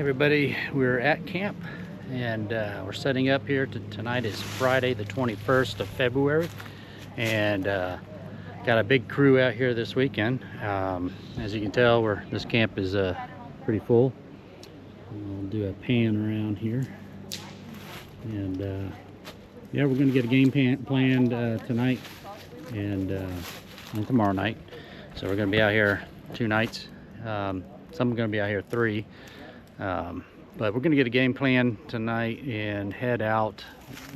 everybody, we're at camp and we're setting up here. Tonight is Friday the 21st of February, and got a big crew out here this weekend. As you can tell, this camp is pretty full. We'll do a pan around here, and yeah, we're going to get a game planned tonight and tomorrow night. So we're going to be out here 2 nights. Some are going to be out here 3. But we're going to get a game plan tonight and head out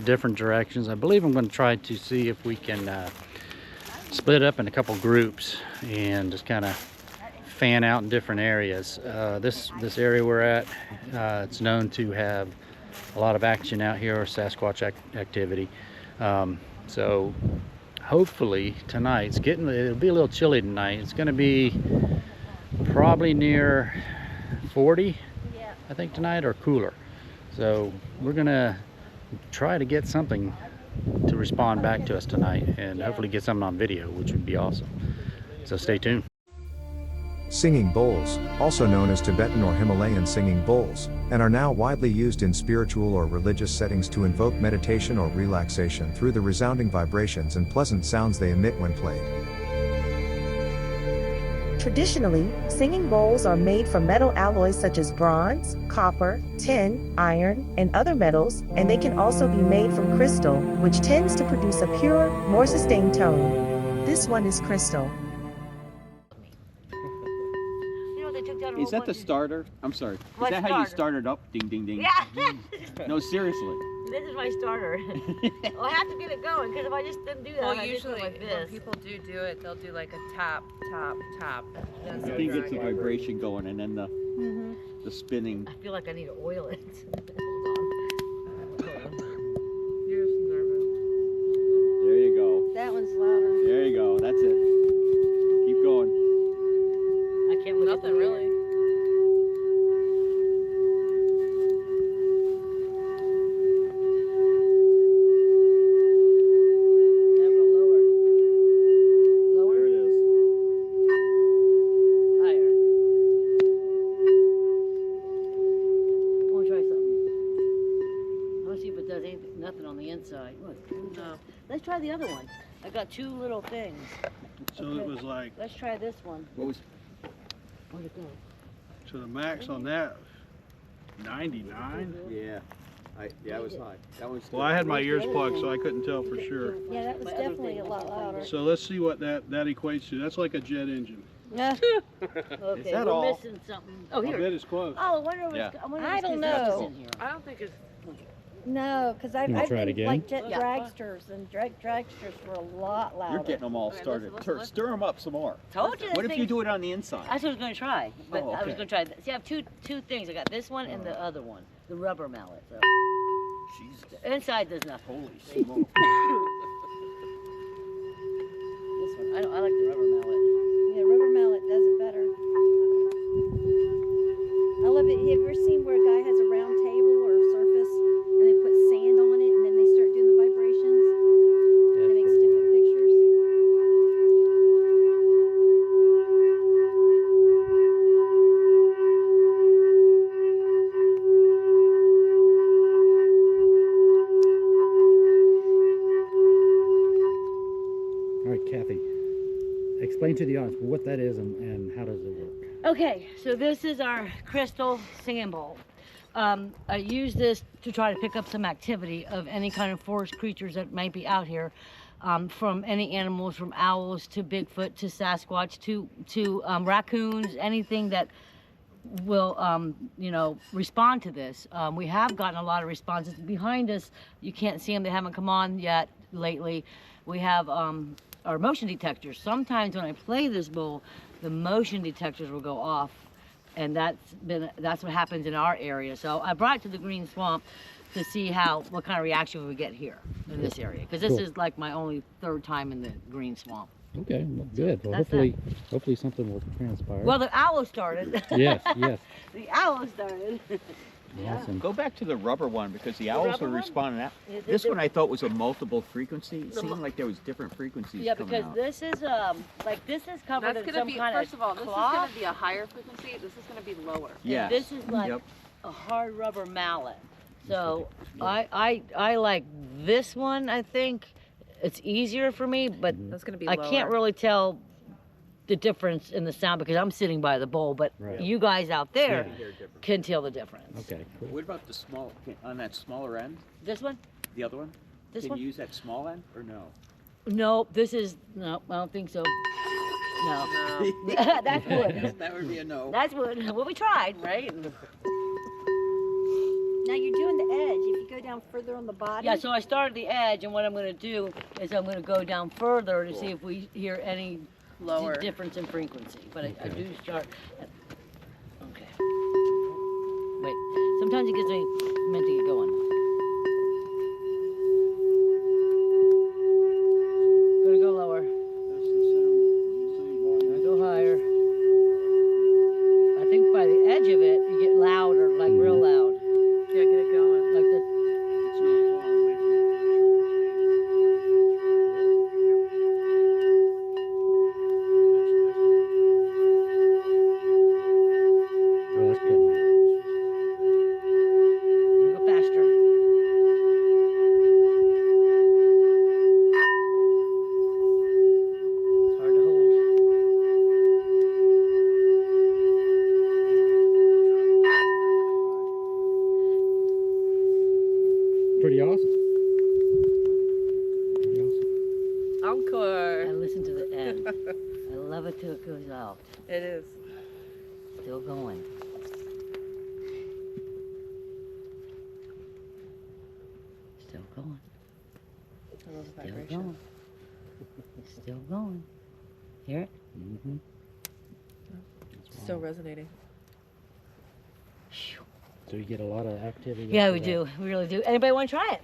different directions. I believe I'm going to try to see if we can split up in a couple groups and just kind of fan out in different areas. This area we're at, it's known to have a lot of action out here, or Sasquatch activity. So hopefully tonight, it'll be a little chilly tonight. It's going to be probably near 40, I think, tonight, or cooler. So we're gonna try to get something to respond back to us tonight, and hopefully get something on video, which would be awesome. So stay tuned. Singing bowls, also known as Tibetan or Himalayan singing bowls, and are now widely used in spiritual or religious settings to invoke meditation or relaxation through the resounding vibrations and pleasant sounds they emit when played. Traditionally, singing bowls are made from metal alloys such as bronze, copper, tin, iron, and other metals, and they can also be made from crystal, which tends to produce a purer, more sustained tone. This one is crystal. Is that the starter? I'm sorry. What Is that how starter? you started up? Ding, ding, ding. Yeah. No, seriously. This is my starter. Well, I have to get it going, because if I just didn't do that, Well, I just usually go like when this. people do it, they'll do like a tap, tap, tap. The thing gets the vibration going, and then the spinning. I feel like I need to oil it. You're just nervous. There you go. That one's louder. There you go. That's it. Keep going. I can't look at the Nothing really. Nothing on the inside. Look, no. Let's try the other one. I got 2 little things. So it was like, Let's try this one. What was? Where'd it go? so the max on that, 99? Yeah. Yeah, it was high. That was. Well, I had my ears plugged, so I couldn't tell for sure. Yeah, that was definitely a lot louder. So let's see what that equates to. That's like a jet engine. Okay, that we're all? missing something. Oh, I here. bet it's close. Oh, I wonder if Yeah. it's, I wonder I if don't it's 'cause this is know. in here. I don't think it's. No, because I've wanna try it been again? like jet Yeah. dragsters, and dragsters were a lot louder. You're getting them all Okay, started. let's- Stir them up some more. Told you. What if you do it on the inside? That's what I was going to try. But Oh, I was okay. going to try this. See, I have two things. I got this one and the other one, the rubber mallet. So. Jesus. The inside does nothing. Holy smoke. This one. I like the rubber mallet. Yeah, rubber mallet does it better. I love it. Have you ever seen where a guy has a round table or a surface and they put sand on it and then they start doing the vibrations? And it makes different pictures. All right, Kathy, explain to the audience what that is and how does it work. Okay, so this is our crystal singing bowl. I use this to try to pick up some activity of any kind of forest creatures that might be out here, from any animals, from owls to Bigfoot to Sasquatch to raccoons, anything that will respond to this. We have gotten a lot of responses. Behind us, you can't see them, they haven't come on yet lately. We have our motion detectors. Sometimes when I play this bowl, the motion detectors will go off, and that's what happens in our area. So I brought it to the Green Swamp to see what kind of reaction we get here in this area, because this is like my only 3rd time in the Green Swamp. Okay, well, good. Well, That's hopefully something will transpire. Well, the owl started. yes, yes. The owl started. Awesome. Go back to the rubber one, because the owls rubber are one? responding out. Yeah, This the- one I thought was a multiple frequency. It seemed like there was different frequencies Yeah, coming because out. this is this is covered That's in gonna some be. kind First of of all, this is cloth. gonna be a higher frequency. This is gonna be lower. Yes. This is like Yep. a hard rubber mallet. So I like this one. I think it's easier for me, but That's gonna be I lower. can't really tell the difference in the sound because I'm sitting by the bowl, but you guys out there can tell the difference. Okay, cool. What about the small, on that smaller end? This one? The other one? This Can one? you use that small end or no? No, this is, no, I don't think so. No. That's wood. That would be a no. That's wood. Well, we tried. Right? Now you're doing the edge. If you go down further on the bottom. Yeah, so I started the edge, and what I'm going to do is I'm going to go down further to see if we hear any Lower. difference in frequency. But I do start. Okay. Wait. Sometimes it gets me meant to get going. Gonna go lower. Gonna go higher. I think by the edge of it, you get louder, like real loud. Yeah, get it going. Like the. Oh, that's good. Go faster. It's hard to hold. Pretty awesome. Pretty awesome. I Encore. listen to the end. I love it till it goes out. It is. Still going. Still going. I love the Still vibration. going. Still going. Hear it? Mm-hmm. Still resonating. So you get a lot of activity. Yeah, after we that. do. We really do. Anybody want to try it?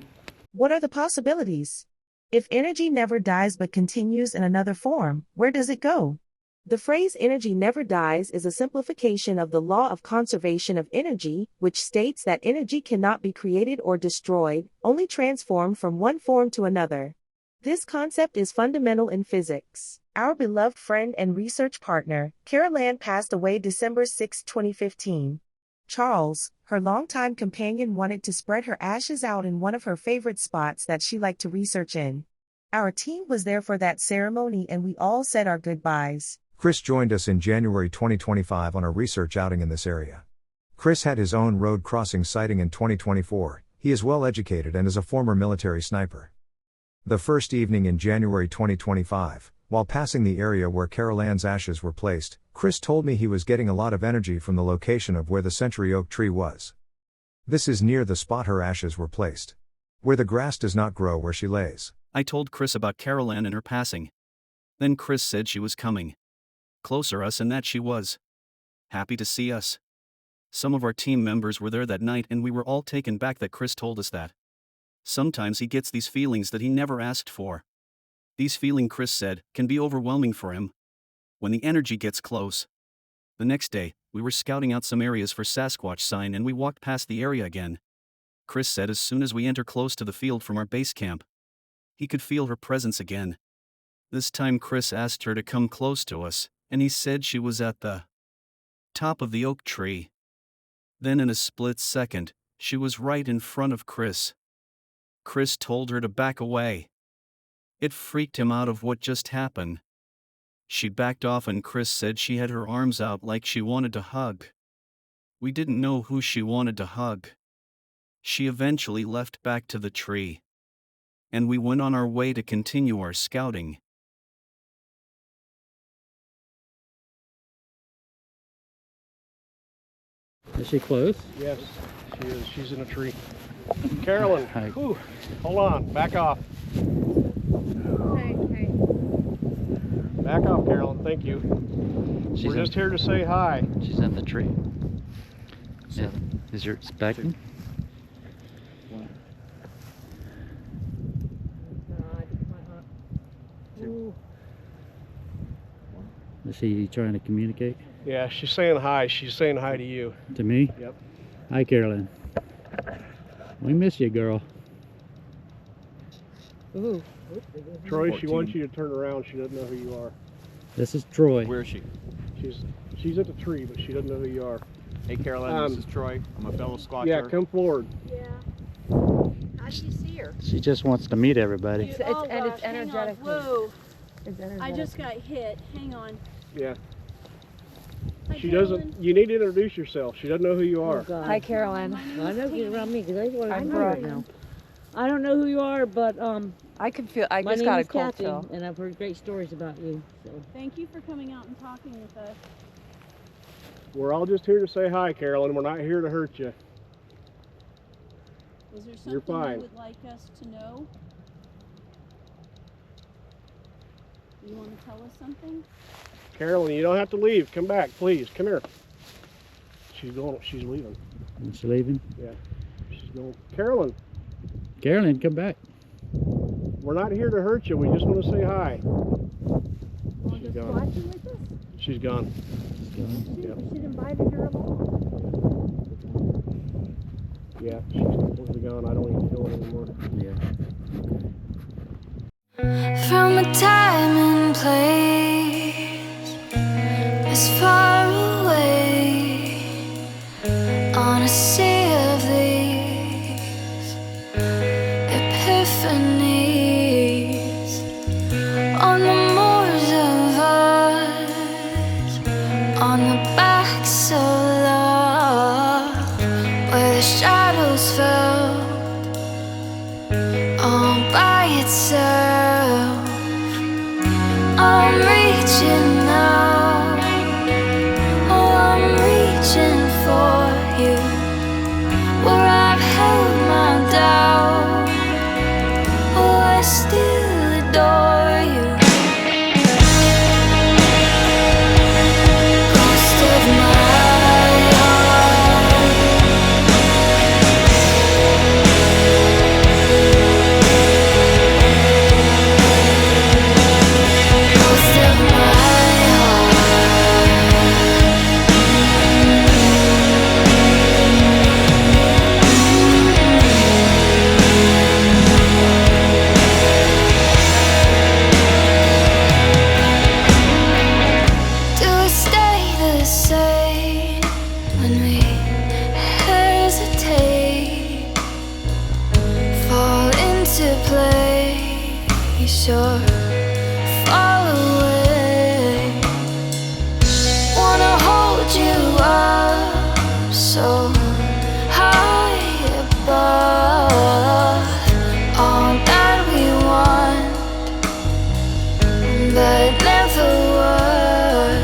What are the possibilities? If energy never dies but continues in another form, where does it go? The phrase energy never dies is a simplification of the law of conservation of energy, which states that energy cannot be created or destroyed, only transformed from one form to another. This concept is fundamental in physics. Our beloved friend and research partner, Carol Ann, passed away December 6, 2015. Charles, her longtime companion, wanted to spread her ashes out in one of her favorite spots that she liked to research in. Our team was there for that ceremony and we all said our goodbyes. Chris joined us in January 2025 on a research outing in this area. Chris had his own road crossing sighting in 2024. He is well educated and is a former military sniper. The first evening in January 2025, while passing the area where Carol Ann's ashes were placed, Chris told me he was getting a lot of energy from the location of where the century oak tree was. This is near the spot her ashes were placed, where the grass does not grow where she lays. I told Chris about Carol Ann and her passing. Then Chris said she was coming closer us and that she was happy to see us. Some of our team members were there that night and we were all taken back that Chris told us that. Sometimes he gets these feelings that he never asked for. These feelings, Chris said, can be overwhelming for him when the energy gets close. The next day, we were scouting out some areas for Sasquatch sign and we walked past the area again. Chris said as soon as we enter close to the field from our base camp, he could feel her presence again. This time Chris asked her to come close to us, and he said she was at the top of the oak tree. Then in a split second, she was right in front of Chris. Chris told her to back away. It freaked him out of what just happened. She backed off and Chris said she had her arms out like she wanted to hug. We didn't know who she wanted to hug. She eventually left back to the tree. And we went on our way to continue our scouting. Is she close? Yes, she is. She's in a tree. Carolyn, Hi. whew, hold on, back off. Hey, hey. Back off, Carolyn, thank you. She's We're in, just here to say hi. she's in the tree. Is your expecting? Is she trying to communicate Yeah, she's saying hi. She's saying hi to you. to me? Yep. Hi, Carolyn. We miss you, girl. Ooh. Troy, she 14. wants you to turn around. She doesn't know who you are. This is Troy. Where is she? She's at the tree, but she doesn't know who you are. Hey, Carolyn, this is Troy. I'm a fellow Squatcher. Yeah, come forward. Yeah. How do you see her? She just wants to meet everybody. It's energetic. Whoa. It's energetic. I just got hit. Hang on. Yeah. Hi, She Carolyn. doesn't. You need to introduce yourself. She doesn't know who you are. Hi, Carolyn. I know get around me because I want to I'm know Brooke. right now. I don't know who you are, but I can feel. I my just name got a is cold Kathy, chill. and I've heard great stories about you. So Thank you for coming out and talking with us. We're all just here to say hi, Carolyn. We're not here to hurt you. Is there something You're fine. you would like us to know? You want to tell us something? Carolyn, you don't have to leave. Come back, please. Come here. She's going. She's leaving. Is she leaving? Yeah. She's going. Carolyn, Carolyn, come back. we're not here to hurt you. We just want to say hi. She's gone. Watching with us? She's gone. She invited her along. Yeah, she's completely gone. I don't even feel it anymore. Yeah. From a time and place as far away on a sea of these epiphanies, on the moors of us, on the backs of love, where the shadows fell all by itself. I'm reaching out, oh, I'm reaching for you, where I've held my doubt, oh, I still adore you. Ghost of my heart, ghost of my heart. Do we stay the same when we hesitate? Fall into place or fall away? Wanna hold you up so high above, all that we want but never was.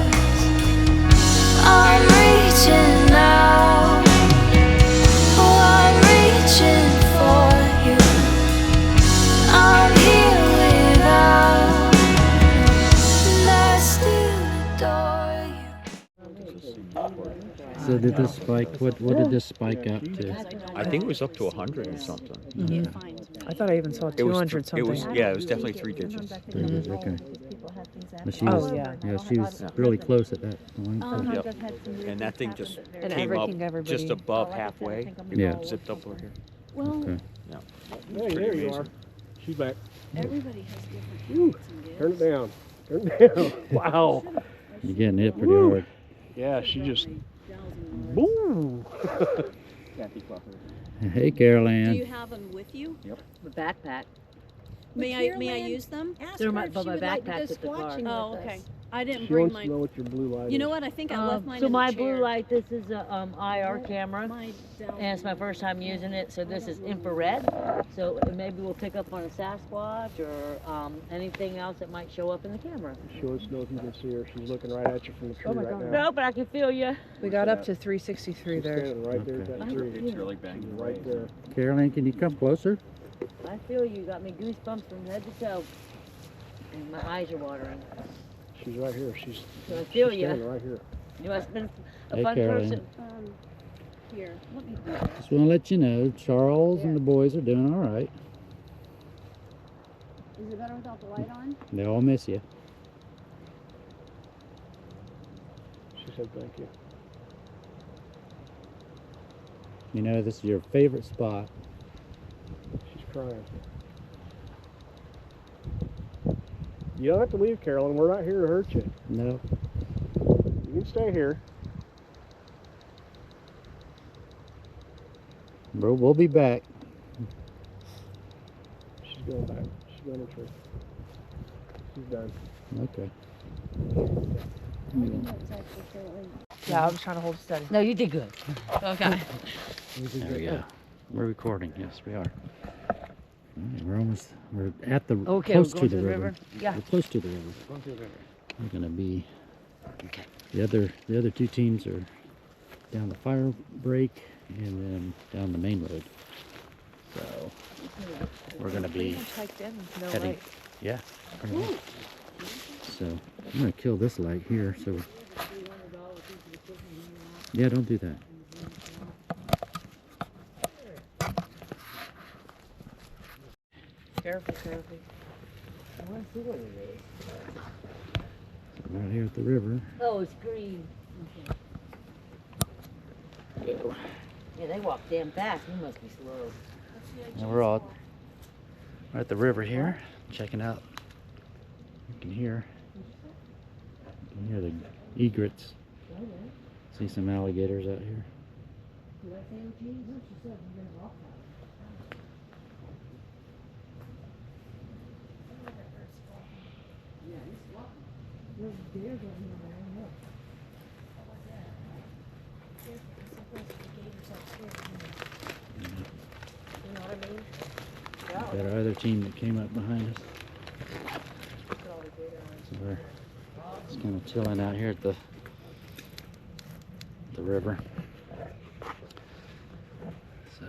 I'm reaching out, oh, I'm reaching for you. I'm here without, and I still adore you. So did this spike? What did this spike up to? I think it was up to 100 or something. I thought I even saw It was 200 something. It was, yeah, it was definitely 3 digits. Okay. But she Oh, was, yeah. she was really close at that point. so- Yep. And that thing just And came up everybody- just above halfway. It Yeah. zipped up over here. Okay. Hey, there you are. She's back. Everybody has different gifts and Turn it gifts. down. Turn it down. Wow. You're getting hit pretty Woo. hard. Yeah, she just. Boom. Hey, Do Carolyn. you have them with you? the backpack. May I use them? They're my backpack's at the car. Oh, okay. I didn't She bring wants to know mine. what your blue light You know is. what? I think I left mine So in the my chair. blue light, this is a IR camera. My And it's my first time using it, so this is infrared. So maybe we'll pick up on a Sasquatch or anything else that might show up in the camera. She wants to know if you can see her. She's looking right at you from the tree right now. No, but I can feel you. We got up to 363 She's there. standing right there at that tree. It's really banging Right away. there. Carolyn, can you come closer? I feel you. Got me goosebumps from head to toe. And my eyes are watering. She's right here. She's So I feel she's you. standing right here. You must have been a Hey, fun Carolyn. person. Here, let me do that. Just want to let you know, Charles and the boys are doing all right. Is it better without the light on? They all miss you. She said thank you. You know, this is your favorite spot. She's crying. You don't have to leave, Carolyn. We're not here to hurt you. No. You can stay here. We'll be back. She's going back. She's going to tree. She's done. Okay. Yeah, I was trying to hold steady. No, you did good. Okay. There we go. We're recording. Yes, we are. Alright, we're at the Okay, close we're to going the river. Yeah. We're close to the river. Going through the river. We're gonna be. Okay. The other two teams are down the fire break and then down the main road. So we're gonna be heading. Yeah. pretty much. So I'm gonna kill this light here. So yeah, don't do that. Careful, careful. Right here at the river. Oh, it's green. Okay. Yeah, they walk damn fast. You must be slow. And we're all at the river here, checking out. You can hear the egrets. See some alligators out here. Got our other team that came up behind us. So we're just kind of chilling out here at the river. So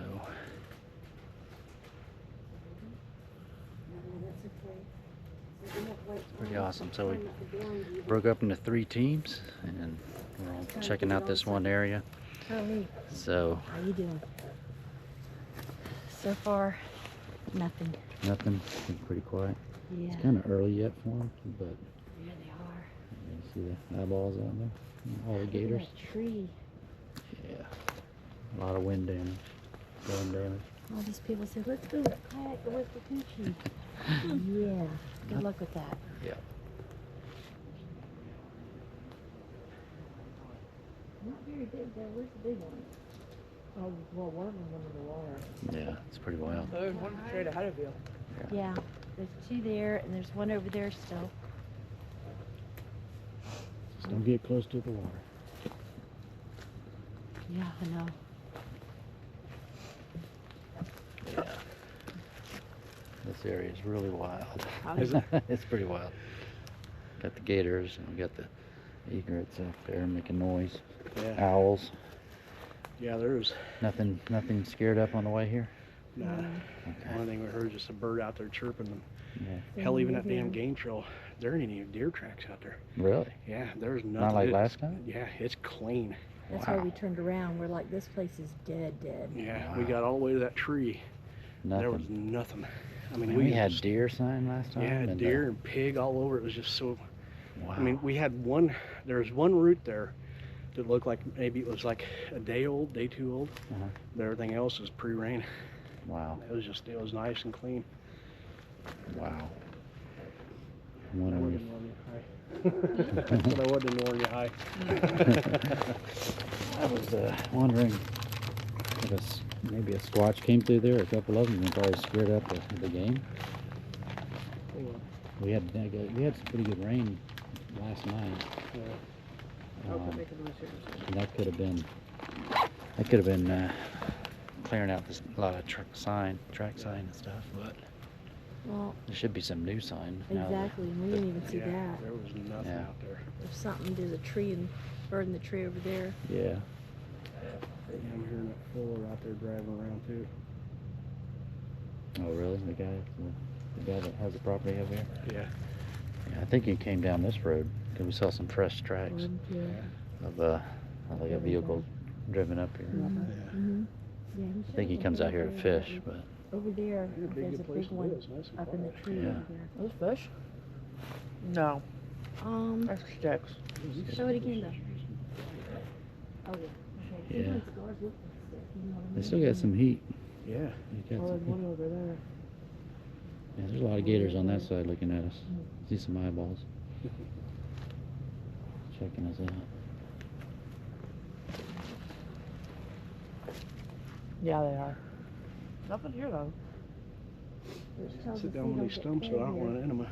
it's pretty awesome. So we broke up into 3 teams and we're all checking out this one area. So How you doing? So far, nothing. nothing. It's been pretty quiet. Yeah. It's kind of early yet for them, but Yeah, they are. you see the eyeballs out there? Alligators. That tree. Yeah. A lot of wind damage, storm damage. All these people say, let's go kayak with the country. Yeah. Good luck with that. Yeah. Not very big though. Where's the big one? Oh, well, one of them went in the water. Yeah, it's pretty wild. There's one straight ahead of you. Yeah. There's 2 there, and there's one over there still. Just don't get close to the water. Yeah, I know. Yeah. This area is really wild. Is it? It's pretty wild. Got the gators and we got the egrets up there making noise. Yeah. Owls. Yeah, there's Nothing scared up on the way here? nah. Okay. One thing we heard just a bird out there chirping. And Yeah. hell, even that damn game trail, there ain't any deer tracks out there. Really? Yeah, there's nothing. Not like It- last time? Yeah, it's clean. That's Wow. why we turned around. We're like, this place is dead. Yeah, we Wow. got all the way to that tree. Nothing. There was nothing. I mean, We had just- deer sign last time. Yeah, and, deer and pig all over. It was just so. Wow. I mean, we had one. There was one route there that looked like maybe it was like a day old, day 2 old. Uh-huh. But everything else was pre-rain. Wow. It was nice and clean. Wow. I Wondering wouldn't warn you high. But I wouldn't warn you high. I was wondering if maybe a squatch came through there, a couple of them, and probably scared up the game. We had some pretty good rain last night. And that could have been clearing out a lot of track sign and stuff, but Well, there should be some new sign now. exactly. And we didn't even see Yeah, that. there was nothing Yeah. out there. There's something. There's a tree and bird in the tree over there. Yeah. I'm hearing that fuller out there driving around too. Oh, really? The guy that has the property over here? Yeah. Yeah, I think he came down this road because we saw some fresh tracks Yeah. of like a vehicle driven up here. Mm-hmm. Yeah, I think he comes out here to fish, but Over there, Yeah, there's a good place big to one live. It's nice and up in the quiet. tree Yeah. over there. Those fish? No, that's sticks. Show it again though. Oh yeah. Yeah. Sometimes scars look like stick, you know what I they mean? still got some heat. Yeah. They got Oh, some there's heat. one over there. Yeah, there's a lot of gators on that side looking at us. See some eyeballs. Checking us out. Yeah, they are. Nothing here though. Sit down on these stumps so I don't run into my.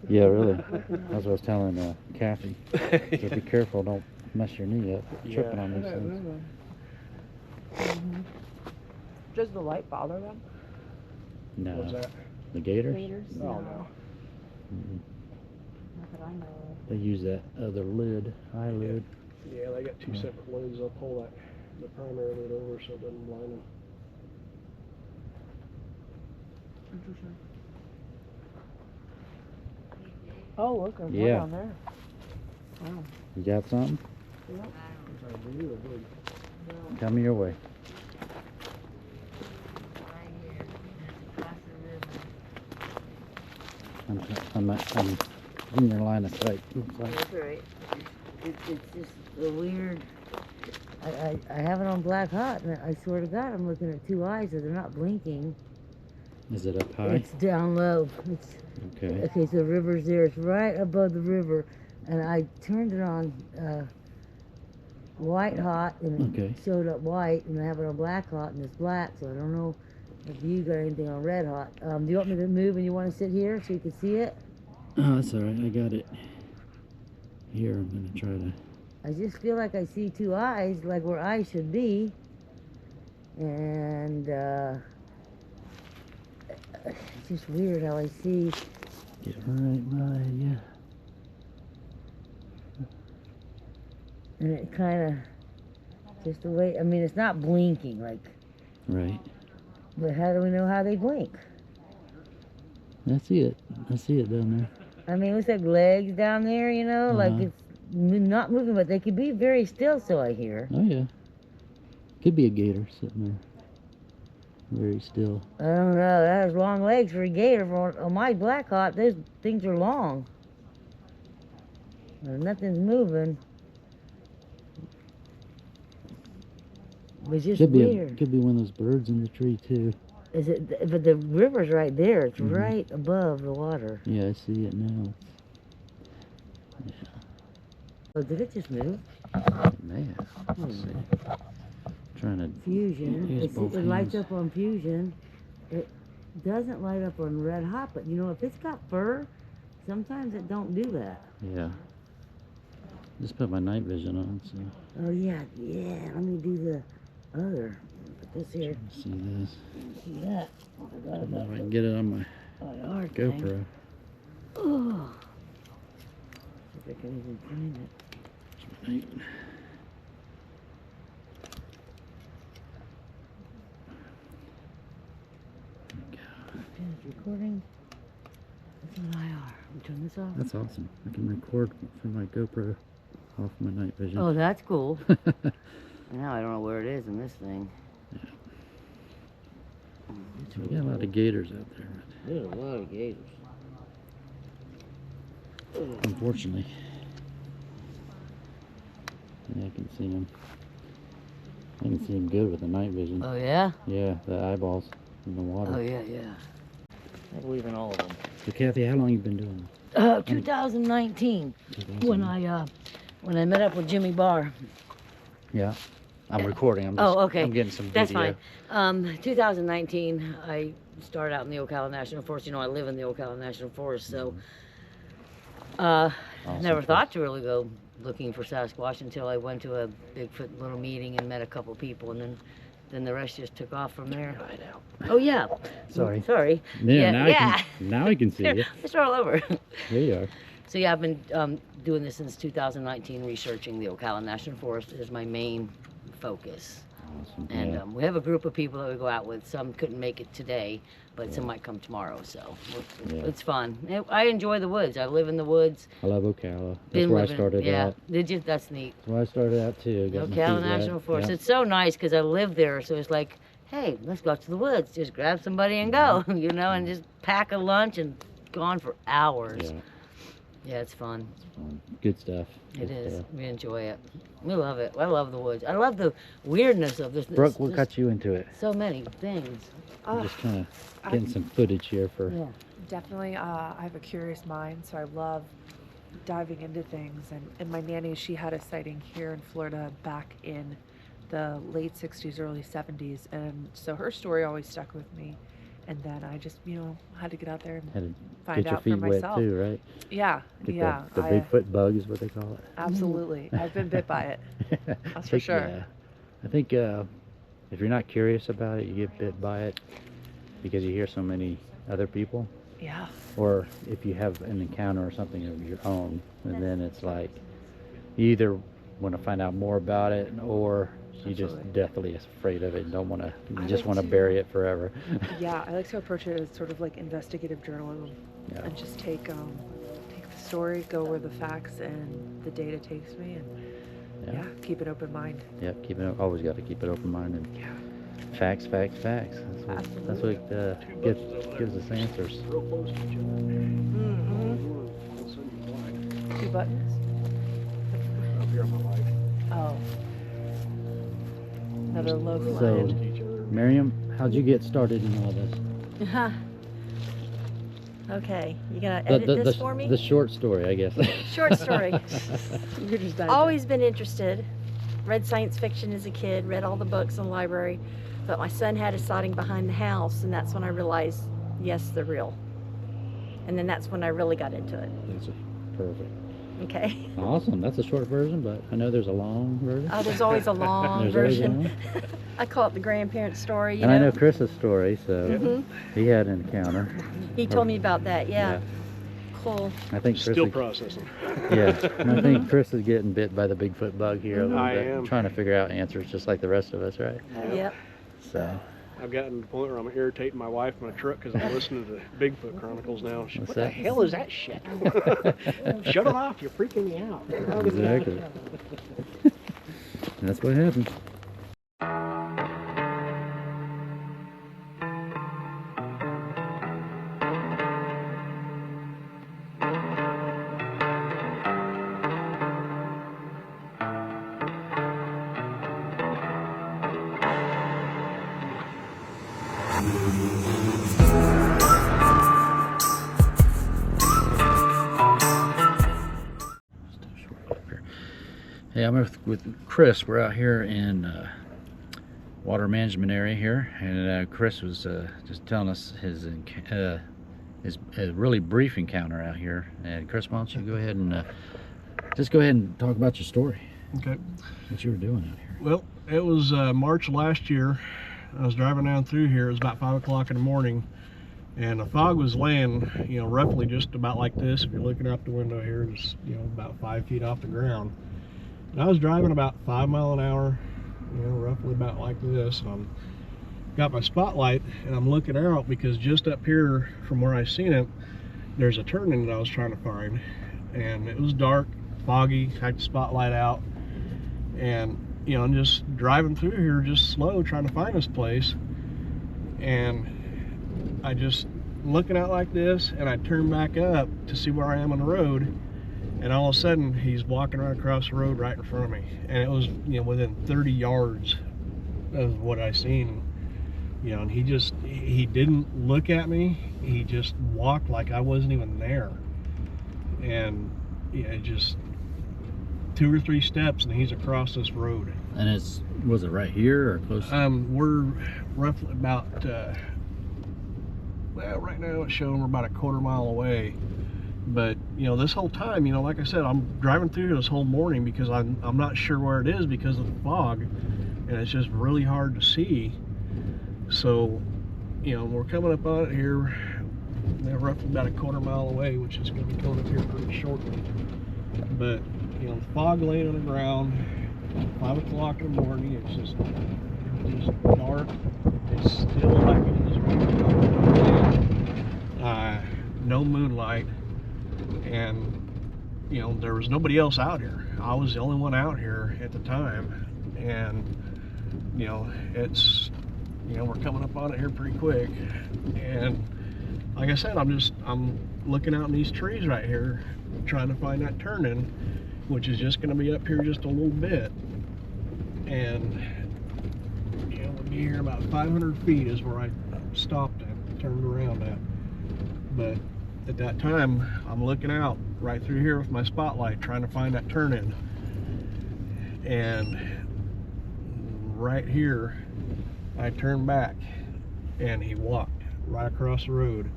Yeah, really. That's what I was telling Kathy. So be careful, don't mess your knee up tripping on these things. Does the light bother them? No. What's that? The gators? Oh no. Mm-mm. Not that I know of. They use that other lid, eye lid. Yeah, they got two separate lids. They'll pull the primary lid over so it doesn't blind them. Interesting. Oh, look, there's Yeah. one down there. Wow. You got something? Yeah. Is that a blue or blue? Tell me your way. I'm in your line of sight. Oops, sorry. That's right. It's just a weird. I have it on black hot, and I swear to God, I'm looking at two eyes, and they're not blinking. Is it up high? It's down low. It's Okay. okay. So the river's there. It's right above the river, and I turned it on white hot, and Okay. it showed up white, and I have it on black hot, and it's black. So I don't know if you got anything on red hot. Do you want me to move, and you want to sit here so you can see it? Oh, that's all right. I got it. Here, I'm gonna try to. I just feel like I see two eyes, like where eyes should be, and it's just weird how I see. Get right by you. And it kind of, just the way, I mean, it's not blinking, like, Right. but how do we know how they blink? I see it. I see it down there. I mean, it looks like legs down there, you know, like Uh-huh. it's not moving, but they could be very still, so I hear. Oh yeah. Could be a gator sitting there. Very still. I don't know, that has long legs for a gator. On my black hawk, those things are long. Nothing's moving. It's just Could be weird. could be one of those birds in the tree too. Is it? But the river's right there. It's Mhm. right above the water. Yeah, I see it now. Oh, did it just move? Man. Let's see. Trying to Fusion. use both It lights hands. up on fusion. It doesn't light up on red hot, but you know, if it's got fur, sometimes it don't do that. Yeah. Just put my night vision on, so Oh yeah, yeah. Let me do the other. Put this here. see this. See that? I I forgot don't know about if I can get it on my my art thing. GoPro. Oh. See if I can even find it. Night. It's recording. It's an IR. We turn this off. That's awesome. I can record from my GoPro off my night vision. Oh, that's cool. Now I don't know where it is in this thing. We got a lot of gators out there. There's a lot of gators. Unfortunately. Yeah, I can see them. I can see them good with the night vision. Oh yeah? Yeah, the eyeballs in the water. Oh yeah, yeah. I believe in all of them. So Kathy, how long you been doing 2019, this? when I met up with Jimmy Barr. Yeah. I'm recording. I'm just, Oh, okay. I'm getting some video. That's fine. 2019, I started out in the Ocala National Forest. You know, I live in the Ocala National Forest, so never thought to really go looking for Sasquatch until I went to a Bigfoot little meeting and met a couple people, and then the rest just took off from there. Oh yeah. Sorry. Sorry. Yeah, Yeah, now I can see you. It's all over. There you are. So yeah, I've been doing this since 2019, researching the Ocala National Forest is my main focus. Awesome. And Yeah. we have a group of people that we go out with. Some couldn't make it today, but some might come tomorrow. So Yeah. it's fun. I enjoy the woods. I live in the woods. I love Ocala. That's Been where I living- started yeah. out. Did you? That's neat. That's where I started out too. Got my feet Ocala wet. National Forest. Yeah. It's so nice because I live there. So it's like, hey, let's go out to the woods. Just grab somebody and go, you know, and just pack a lunch and gone for hours. Yeah. Yeah, it's fun. Fun. Good stuff. It Good is. stuff. We enjoy it. We love it. I love the woods. I love the weirdness of this. Brooke, what this- got you into it? So many things. I'm just kind of getting some footage here for. Yeah. Definitely, I have a curious mind, so I love diving into things. And my nanny, she had a sighting here in Florida back in the late 60s, early 70s. And so her story always stuck with me. And then I just, had to get out there and Had to find get your out feet for wet myself. too, right? Yeah, Get yeah. the Bigfoot bug is what they call it. Absolutely. I've been bit by it. I That's for think, sure. yeah. I think if you're not curious about it, you get bit by it because you hear so many other people. Yeah. Or if you have an encounter or something of your own, and then it's like you either want to find out more about it, or you just deathly afraid of it and don't want to. You just want to bury it forever. Yeah, I like to approach it as sort of like investigative journalism, and just take the story, go where the facts and the data takes me, and keep an open mind. Yep, always got to keep it open-minded. Yeah. Facts. That's what gives us answers. Real close to each other. Two buttons? Up here on my life. Oh. Another loaf So, line. Miriam, how'd you get started in all this? Okay, you gonna edit this for me? The short story, I guess. Short story. You're just diving. Always been interested. Read science fiction as a kid, read all the books in the library, but my son had a sighting behind the house, and that's when I realized, yes, they're real. And then that's when I really got into it. That's perfect. Okay. Awesome. That's a short version, but I know there's a long version. Oh, there's always a long There's always a version. long. I call it the grandparent story, you And know. I know Chris's story, so he had an encounter. He told me about that, yeah. Cool. I think Chris Still processing. Yeah, and I think Chris is getting bit by the Bigfoot bug here a little I bit. am. Trying to figure out answers just like the rest of us, right? Yep. So, I've gotten to the point where I'm irritating my wife in my truck because I'm listening to the Bigfoot Chronicles now. What's What the that? hell is that shit? Shut it off, you're freaking me out. exactly. That's what happens. Hey, I'm with Chris. We're out here in water management area here, and Chris was just telling us his really brief encounter out here. And Chris, why don't you go ahead and just go ahead and talk about your story. Okay. What you were doing out here. Well, it was March last year. I was driving down through here. It was about 5 o'clock in the morning, and the fog was laying, roughly just about like this. If you're looking out the window here, it's about 5 feet off the ground. And I was driving about 5 miles an hour, roughly about like this. And got my spotlight, and I'm looking out because just up here from where I seen it, there's a turning that I was trying to find, and it was dark, foggy. Had the spotlight out, and I'm just driving through here just slow trying to find this place, and I just looking out like this, and I turn back up to see where I am on the road, and all of a sudden he's walking right across the road right in front of me, and it was within 30 yards of what I seen, and he didn't look at me. He just walked like I wasn't even there, and just 2 or 3 steps and he's across this road. And was it right here or close? We're roughly about well, right now it's showing we're about a 1/4 mile away, but this whole time, like I said, I'm driving through this whole morning because I'm not sure where it is because of the fog, and it's just really hard to see. So we're coming up on it here. They're roughly about a 1/4 mile away, which is going to be coming up here pretty shortly. But fog laying on the ground, 5 o'clock in the morning. It's just dark. It's still like it is right now. No moonlight, and there was nobody else out here. I was the only one out here at the time, and it's we're coming up on it here pretty quick, and like I said, I'm looking out in these trees right here trying to find that turning, which is just going to be up here just a little bit, and we'll be here about 500 feet is where I stopped and turned around at. But at that time, I'm looking out right through here with my spotlight trying to find that turn-in, and right here, I turned back and he walked right across the road.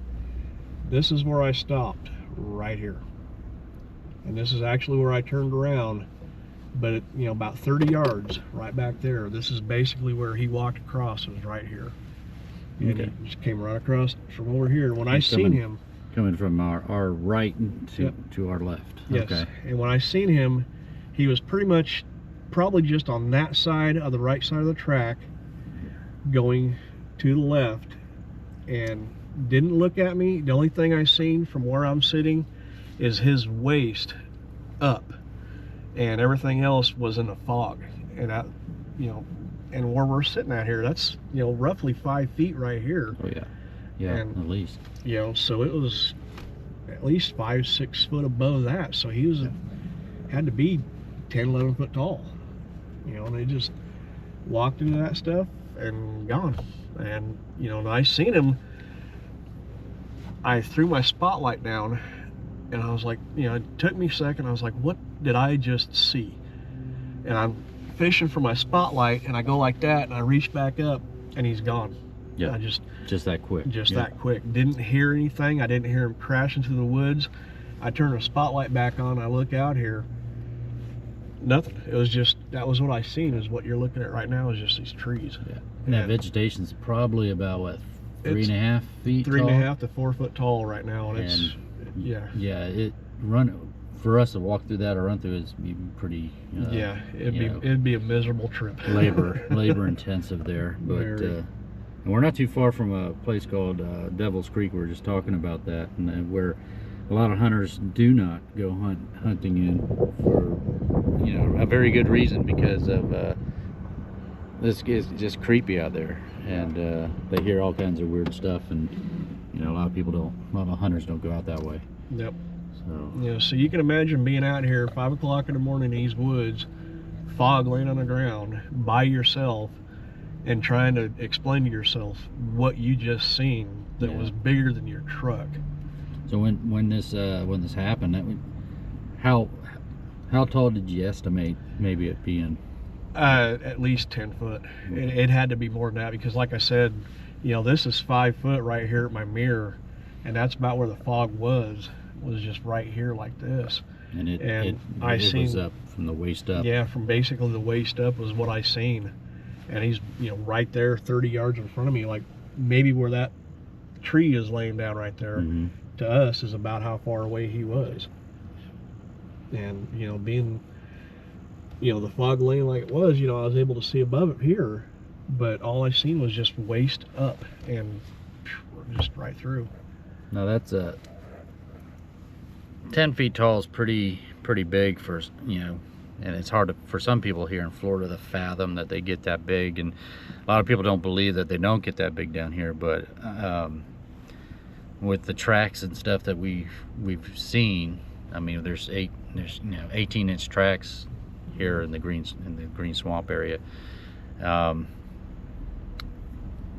This is where I stopped, right here. And this is actually where I turned around, but it, you know, about 30 yards right back there. This is basically where he walked across, it was right here. And Okay. he just came right across from over here. When I seen him, coming from our right to our left. yes, Okay. and when I seen him, he was pretty much probably just on that side of the right side of the track, going to the left, and didn't look at me. The only thing I seen from where I'm sitting is his waist up, and everything else was in the fog. And I, you know, and where we're sitting at here, that's, you know, roughly 5 feet right here. Oh yeah, yeah, And, at least. You know, so it was at least 5-6 foot above that. So he was had to be 10-11 foot tall. You know, and they just walked into that stuff and gone. And you know, and I seen him. I threw my spotlight down, and I was like, you know, it took me a second. I was like, what did I just see? And I'm fishing for my spotlight, and I go like that, and I reach back up, and he's gone. Yeah, I just that quick. just that quick. Didn't hear anything. I didn't hear him crash into the woods. I turn the spotlight back on. I look out here. Nothing. It was just, that was what I seen, is what you're looking at right now, is just these trees. Yeah. And that vegetation's probably about what, 3.5 feet tall? 3.5 to 4 foot tall right now, and it's, yeah. Yeah, for us to walk through that or run through it's pretty. Yeah, it'd be a miserable trip. labor intensive there, but and we're not too far from a place called Devil's Creek. We were just talking about that, and where a lot of hunters do not go hunting in for, you know, a very good reason, because of this is just creepy out there, and they hear all kinds of weird stuff, and you know, a lot of hunters don't go out that way. Yep. So you know, so you can imagine being out here 5 o'clock in the morning in these woods, fog laying on the ground by yourself, and trying to explain to yourself what you just seen that was bigger than your truck. So when this happened, how tall did you estimate maybe it being? At least 10 foot. It had to be more than that, because like I said, you know, this is 5 foot right here at my mirror, and that's about where the fog was just right here like this. And it seen, was up from the waist up. Yeah, from basically the waist up was what I seen. And he's, you know, right there 30 yards in front of me, like maybe where that tree is laying down right there, to us is about how far away he was. And, you know, being, you know, the fog laying like it was, you know, I was able to see above it here, but all I seen was just waist up and just right through. Now that's 10 feet tall is pretty big for, you know, and it's hard for some people here in Florida to fathom that they get that big, and a lot of people don't believe that they don't get that big down here. But with the tracks and stuff that we've seen, I mean, there's 18-inch tracks here in the green swamp area.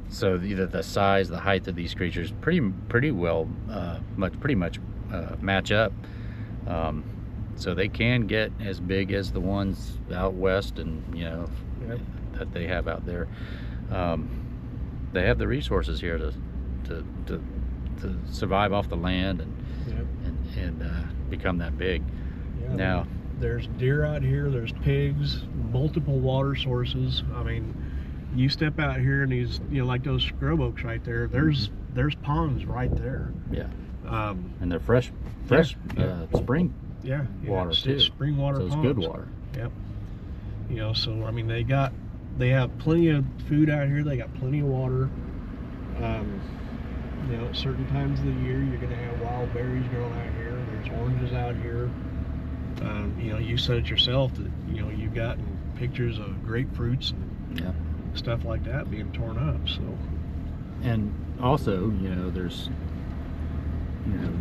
So either the size, the height of these creatures pretty well match up. So they can get as big as the ones out west, and you know, that they have out there. They have the resources here to survive off the land and become that big. Yeah, now there's deer out here, there's pigs, multiple water sources. I mean, you step out here and these, you know, like those scrub oaks right there, there's ponds right there. Yeah. And they're fresh spring water too. It's spring water so it's ponds. good water. Yep. You know, so I mean, they have plenty of food out here. They got plenty of water. You know, at certain times of the year, you're gonna have wild berries growing out here. There's oranges out here. You know, you said it yourself that, you know, you've gotten pictures of grapefruits and stuff like that being torn up. So, and also, you know, there's, you know,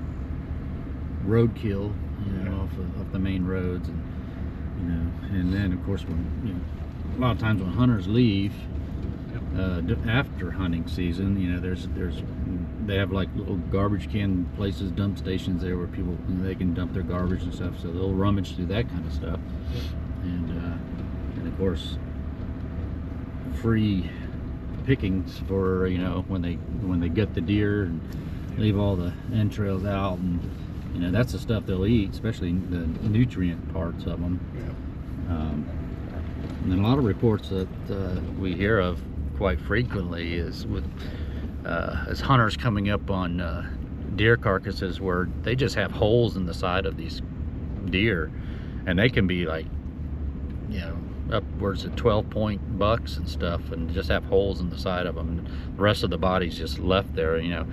roadkill, you know, off the main roads, and you know, and then of course when, you know, a lot of times when hunters leave after hunting season, you know, they have like little garbage can places, dump stations there where people, you know, they can dump their garbage and stuff, so they'll rummage through that kind of stuff. And of course, free pickings for, you know, when they gut the deer and leave all the entrails out, and you know, that's the stuff they'll eat, especially the nutrient parts of them. And then a lot of reports that we hear of quite frequently is with as hunters coming up on deer carcasses where they just have holes in the side of these deer, and they can be like, you know, upwards of 12-point bucks and stuff, and just have holes in the side of them, and the rest of the body's just left there. You know,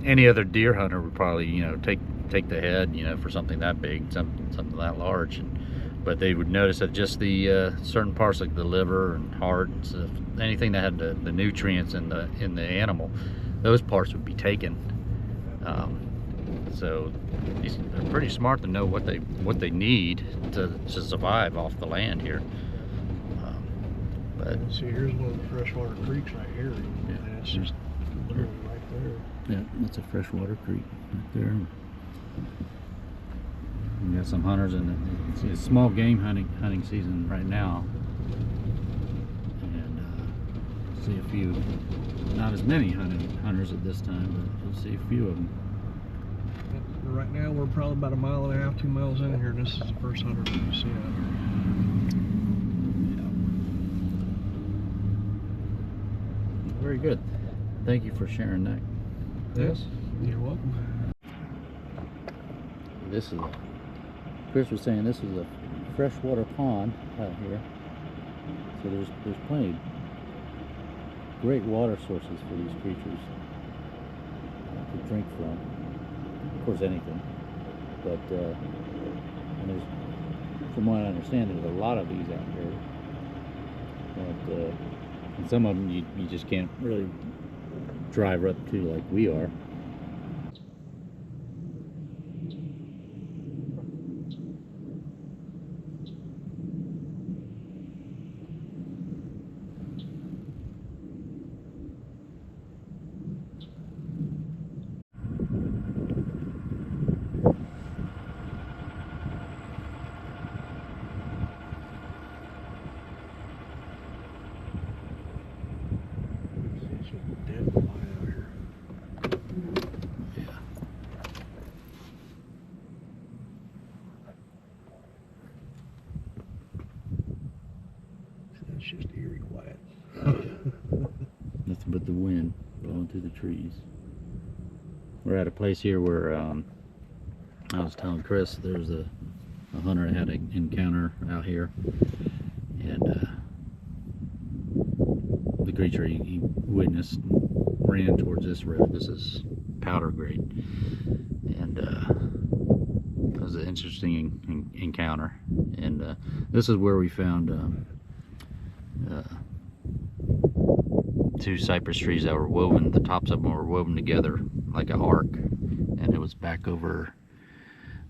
any other deer hunter would probably, you know, take the head, you know, for something that big, something that large, but they would notice that just the certain parts like the liver and heart and stuff, anything that had the nutrients in the animal, those parts would be taken. So they're pretty smart to know what they need to survive off the land here. But see, here's one of the freshwater creeks right here. Yeah. And it's just literally right there. yeah, that's a freshwater creek right there. We got some hunters in it. It's small game hunting season right now, and see a few, not as many hunters at this time, but you'll see a few of them. Right now we're probably about 1.5 miles, 2 miles in here, and this is the first hunter that we see out here. Yeah. Very good. Thank you for sharing that. Yes, you're welcome. This is Chris was saying this is a freshwater pond out here, so there's plenty of great water sources for these creatures to drink from. Of course, anything, but and there's, from what I understand, there's a lot of these out here, but and some of them you just can't really drive up to like we are. It's just eerie quiet. Nothing but the wind blowing through the trees. We're at a place here where I was telling Chris there's a hunter that had an encounter out here, and the creature he witnessed ran towards this road. This is powder grade, and it was an interesting encounter. And this is where we found two cypress trees that were woven, the tops of them were woven together like an arc, and it was back over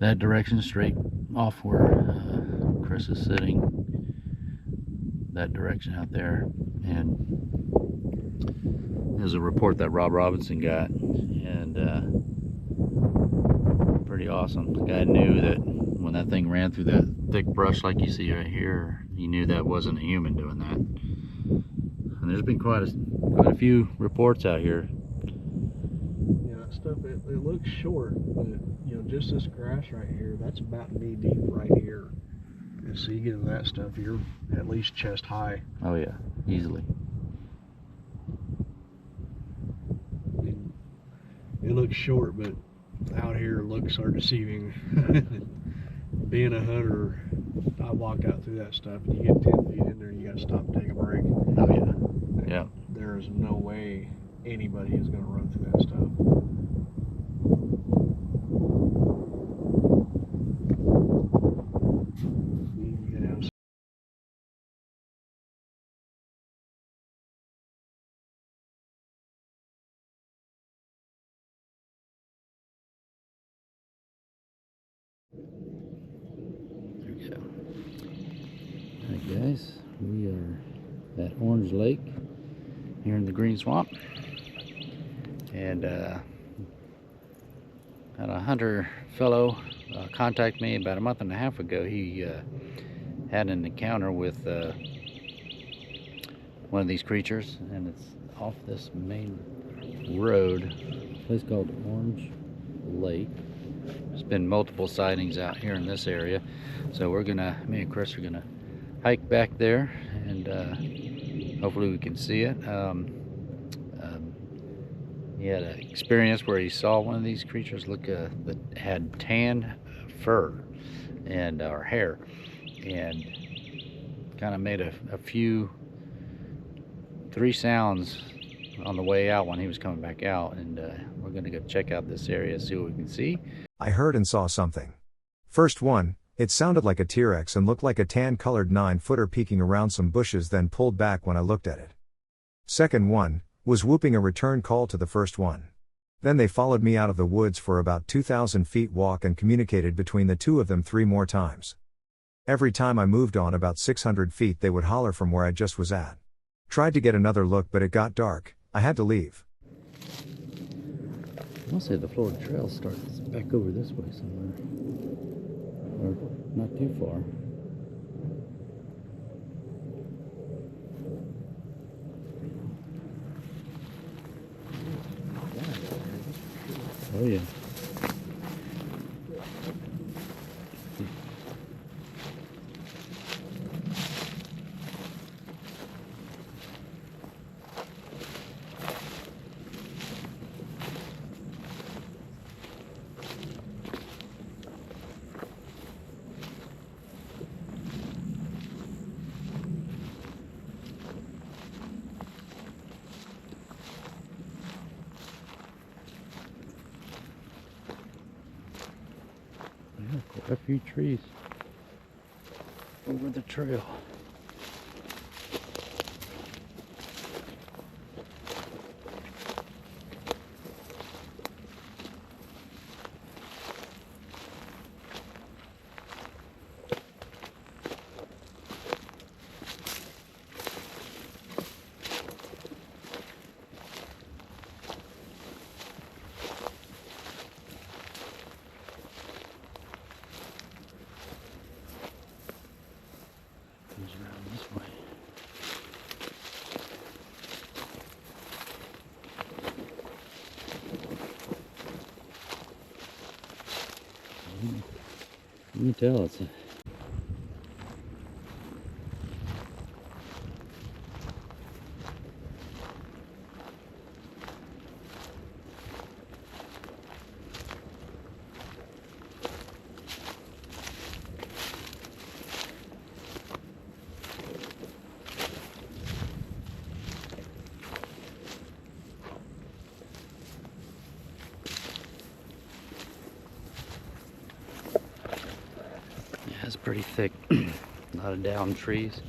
that direction, straight off where Chris is sitting, that direction out there. And there's a report that Rob Robinson got, and pretty awesome. The guy knew that when that thing ran through that thick brush like you see right here, he knew that wasn't a human doing that. And there's been quite a few reports out here. Yeah, that stuff, it looks short, but you know, just this grass right here, that's about knee deep right here. And so you get into that stuff, you're at least chest high. Oh yeah, easily. It looks short, but out here looks are deceiving. Being a hunter, I walked out through that stuff, and you get 10 feet in there, you gotta stop and take a break. Oh yeah. Yeah. There is no way anybody is gonna run through that stuff. There we go. Alright guys, we are at Orange Lake here in the Green Swamp, and had a hunter fellow contact me about 1.5 months ago. He had an encounter with one of these creatures, and it's off this main road, a place called Orange Lake. There's been multiple sightings out here in this area, so me and Chris are gonna hike back there, and hopefully we can see it. He had an experience where he saw one of these creatures that had tan fur and or hair, and kind of made three sounds on the way out when he was coming back out, and we're gonna go check out this area, see what we can see. I heard and saw something. First one, it sounded like a T-Rex and looked like a tan-colored 9-footer peeking around some bushes, then pulled back when I looked at it. Second one was whooping a return call to the first one. Then they followed me out of the woods for about 2,000 feet walk and communicated between the two of them 3 more times. Every time I moved on about 600 feet they would holler from where I just was at. Tried to get another look, but it got dark. I had to leave. I'll say the Florida Trail starts back over this way somewhere, or not too far. Oh yeah. Quite a few trees over the trail. Around this way. You can tell it's a It's pretty thick, a lot of down trees.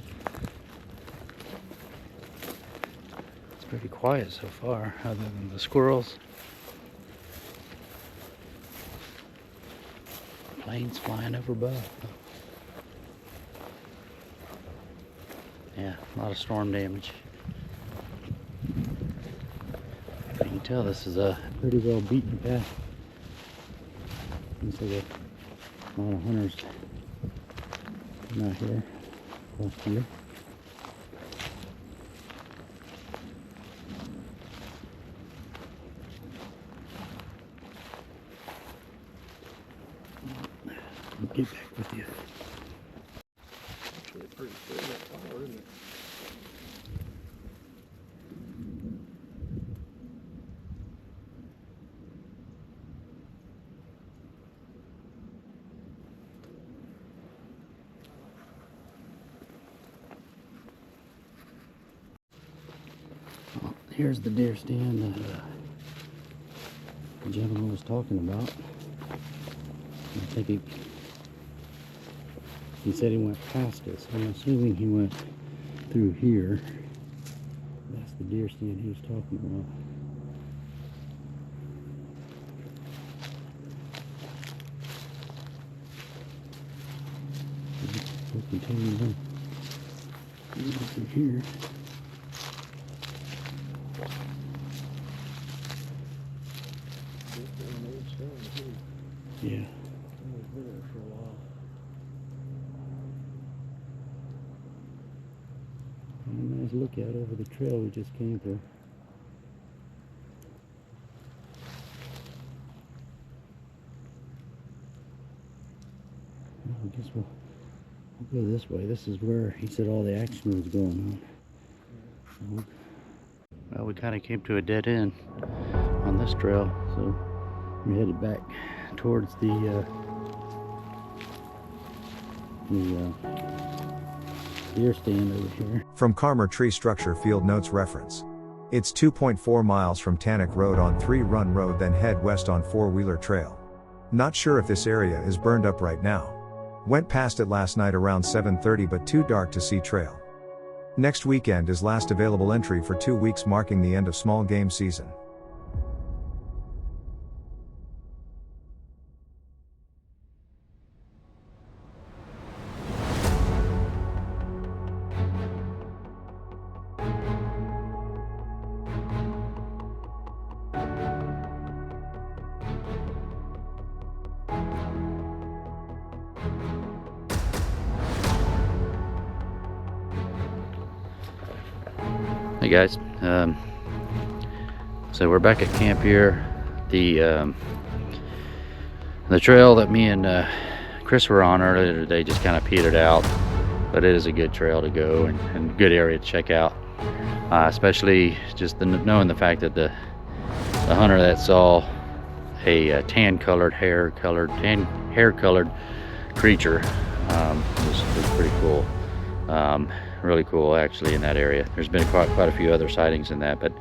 It's pretty quiet so far, other than the squirrels. Planes flying over above. Yeah, a lot of storm damage. You can tell this is a pretty well beaten path. Looks like a lot of hunters out here last year. I'll get back with you. Pretty clear that flower, isn't it? Here's the deer stand that the gentleman was talking about. I think he said he went past it, so I'm assuming he went through here. That's the deer stand he was talking about. We'll continue on through here. Yeah. I've been there for a while. Nice look back out over the trail we just came through. I guess we'll go this way. This is where he said all the action was going on. Well, we kind of came to a dead end on this trail, so we headed back towards the deer stand over here. From Carmer Tree Structure Field Notes reference. It's 2.4 miles from Tannock Road on 3 Run Road, then head west on 4-Wheeler Trail. Not sure if this area is burned up right now. Went past it last night around 7:30, but too dark to see trail. Next weekend is last available entry for 2 weeks, marking the end of small game season. Hey guys, so we're back at camp here. The trail that me and Chris were on earlier today just kind of petered out, but it is a good trail to go and good area to check out, especially just knowing the fact that the hunter that saw a tan haired colored creature was pretty cool. Really cool actually in that area. There's been quite a few other sightings in that, but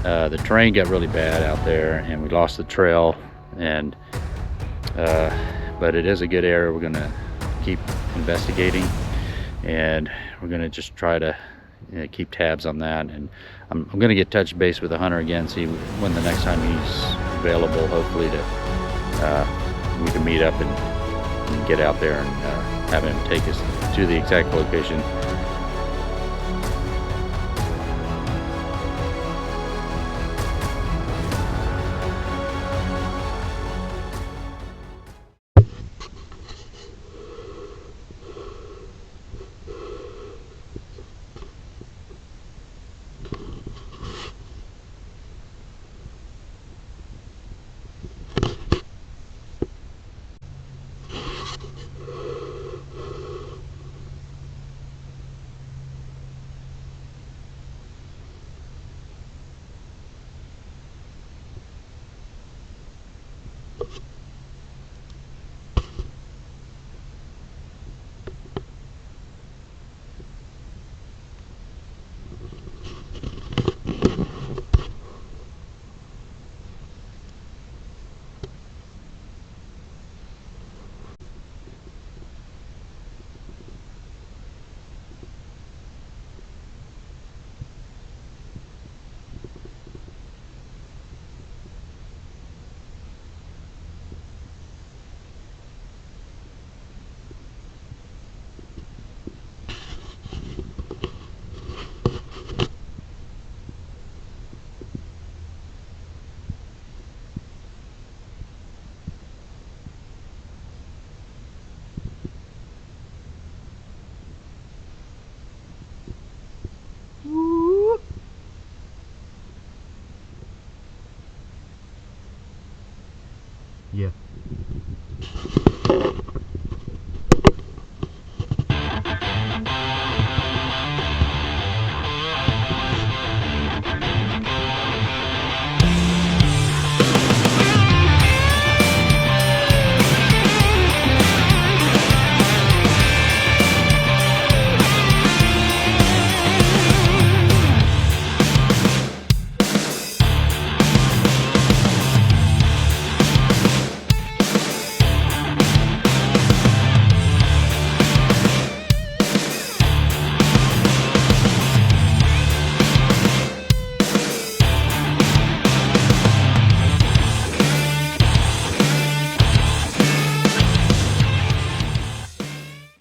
the terrain got really bad out there and we lost the trail, and but it is a good area. We're gonna keep investigating and we're gonna just try to keep tabs on that, and I'm gonna get touch base with the hunter again, see when the next time he's available, hopefully to we can meet up and get out there and have him take us to the exact location. Yeah.